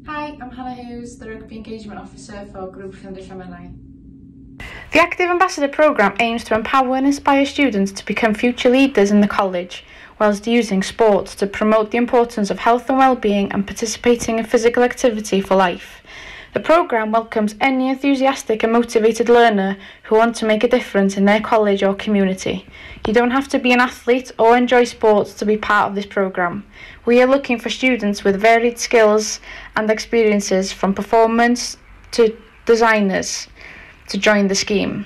Hi, I'm Hannah Hughes, the Rugby Engagement Officer for Grŵp Llandrillo Menai. The Active Ambassador programme aims to empower and inspire students to become future leaders in the college, whilst using sports to promote the importance of health and well-being and participating in physical activity for life. The programme welcomes any enthusiastic and motivated learner who want to make a difference in their college or community. You don't have to be an athlete or enjoy sports to be part of this programme. We are looking for students with varied skills and experiences, from performance to designers, to join the scheme.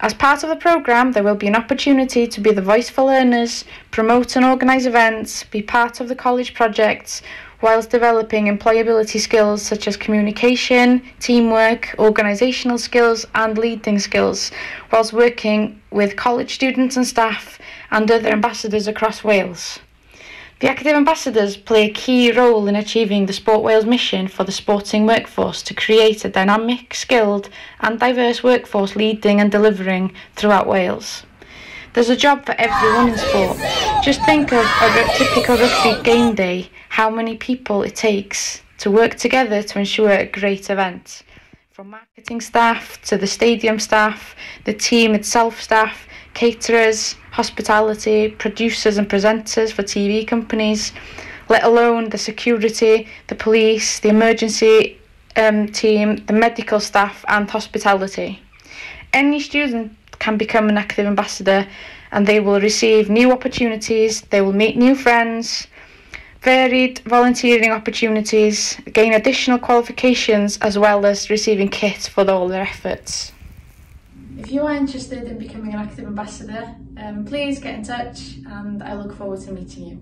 As part of the programme, there will be an opportunity to be the voice for learners, promote and organise events, be part of the college projects, whilst developing employability skills such as communication, teamwork, organisational skills and leading skills, whilst working with college students and staff and other ambassadors across Wales. The Active Ambassadors play a key role in achieving the Sport Wales mission for the sporting workforce to create a dynamic, skilled and diverse workforce leading and delivering throughout Wales. There's a job for everyone in sport. Just think of a typical rugby game day, how many people it takes to work together to ensure a great event. From marketing staff to the stadium staff, the team itself staff, caterers, hospitality, producers and presenters for TV companies, let alone the security, the police, the emergency team, the medical staff and hospitality. Any student can become an Active Ambassador and they will receive new opportunities, they will meet new friends, varied volunteering opportunities, gain additional qualifications as well as receiving kit for all their efforts. If you are interested in becoming an Active Ambassador, please get in touch and I look forward to meeting you.